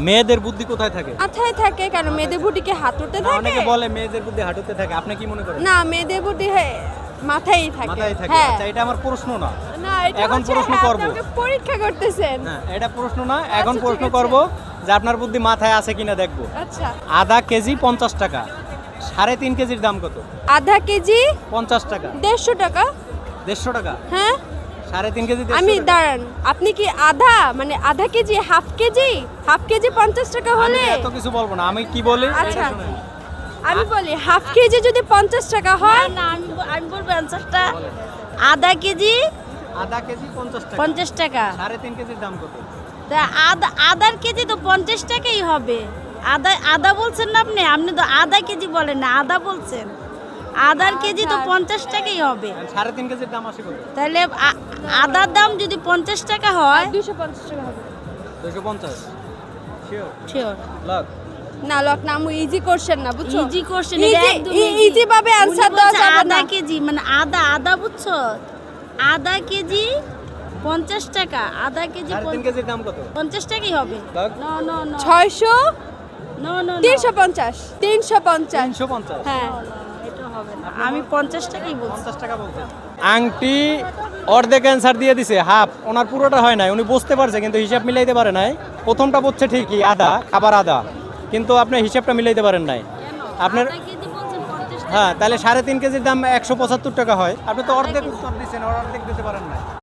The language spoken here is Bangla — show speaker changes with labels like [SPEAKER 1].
[SPEAKER 1] মেয়েদের বুদ্ধি কোথায় থাকে?
[SPEAKER 2] মাথায় থাকে। কেন মেয়েদের বুদ্ধি কি হাঁটুতে থাকে?
[SPEAKER 1] অনেকে বলে মেয়েদের বুদ্ধি হাঁটুতে থাকে, আপনি কি মনে করেন?
[SPEAKER 2] না, মেয়েদের বুদ্ধি মাথায় থাকে।
[SPEAKER 1] মাথায় থাকে।
[SPEAKER 2] হ্যাঁ।
[SPEAKER 1] আচ্ছা, এটা আমার প্রশ্ন না,
[SPEAKER 2] না, এটা
[SPEAKER 1] এখন
[SPEAKER 2] হচ্ছে,
[SPEAKER 1] প্রশ্ন
[SPEAKER 2] হ্যাঁ,
[SPEAKER 1] করব।
[SPEAKER 2] আপনি আমাকে পরীক্ষা করতেছেন।
[SPEAKER 1] হ্যাঁ, এটা প্রশ্ন না, এখন
[SPEAKER 2] আচ্ছা,
[SPEAKER 1] প্রশ্ন
[SPEAKER 2] ঠিক আছে।
[SPEAKER 1] করব যে আপনার বুদ্ধি মাথায় আছে কিনা দেখবো।
[SPEAKER 2] আচ্ছা,
[SPEAKER 1] আধা কেজি 50 টাকা, 3.5 কেজির দাম কত?
[SPEAKER 2] আধা কেজি
[SPEAKER 1] 50 টাকা।
[SPEAKER 2] 150 টাকা।
[SPEAKER 1] 150 টাকা?
[SPEAKER 2] হ্যাঁ,
[SPEAKER 1] 3.5 কেজি 150
[SPEAKER 2] আমি
[SPEAKER 1] টাকা?
[SPEAKER 2] দাঁড়ান, আপনি কি আধা মানে আধা KG, half KG? Half KG 50 টাকা
[SPEAKER 1] আমি
[SPEAKER 2] হলে
[SPEAKER 1] এত কিছু বলবো না, আমি কি বলি
[SPEAKER 2] আচ্ছা।
[SPEAKER 1] এটা শুনেন।
[SPEAKER 2] আমি বলি হাফ কেজি যদি 50 টাকা হয়,
[SPEAKER 3] না আমি বলবো অ্যান্সারটা আধা কেজি
[SPEAKER 1] আধা কেজি 50 টাকা,
[SPEAKER 3] 50 টাকা
[SPEAKER 1] 3.5 কেজির দাম কত?
[SPEAKER 3] তা আধার কেজি তো 50 টাকাই হবে। আদা বলছেন না আপনি, আপনি তো আধা কেজি বলেন না, আদা বলছেন। আধার কেজি তো 50 টাকাই হবে।
[SPEAKER 1] 3.5 কেজির দাম আসে কত?
[SPEAKER 3] তাহলে আদার দাম যদি 50 টাকা হয়
[SPEAKER 2] 250 টাকা হবে।
[SPEAKER 1] 250 শিওর?
[SPEAKER 3] শিওর
[SPEAKER 1] লাগ
[SPEAKER 2] না, লক না, আমি ইজি কোশ্চেন না, বুঝছো?
[SPEAKER 3] ইজি কোশ্চেন,
[SPEAKER 2] ইজি ভাবে অ্যানসার দেওয়া যাবে
[SPEAKER 3] আধা
[SPEAKER 2] না।
[SPEAKER 3] কেজি মানে আদা বুঝছো, আধা কেজি 50 টাকা, আধা কেজি
[SPEAKER 1] 3.5 কেজির দাম কত?
[SPEAKER 3] 50 টাকাই হবে।
[SPEAKER 1] লাগ
[SPEAKER 3] no no no
[SPEAKER 2] 600
[SPEAKER 3] no no
[SPEAKER 2] 350 350।
[SPEAKER 1] 350?
[SPEAKER 2] হ্যাঁ,
[SPEAKER 3] এটা হবে না, আমি 50 টাকাই বলছি।
[SPEAKER 1] 50 টাকা বলছেন। আংটি অর্ধেক অ্যান্সার দিয়ে দিছে, হাফ, ওনার পুরোটা হয় নাই, উনি বুঝতে পারছে কিন্তু হিসাব মিলাইতে পারে নাই। প্রথমটা বলছে ঠিকই আদা, খাবার আদা, কিন্তু আপনি হিসাবটা মিলাইতে পারেন নাই। আপনার
[SPEAKER 3] আধা কেজি বলছেন 50 টাকা।
[SPEAKER 1] হ্যাঁ, তাহলে 3.5 কেজির দাম 175 টাকা হয়, আপনি তো অর্ধেক উত্তর দিচ্ছেন, অর্ধেক দিতে পারেন না।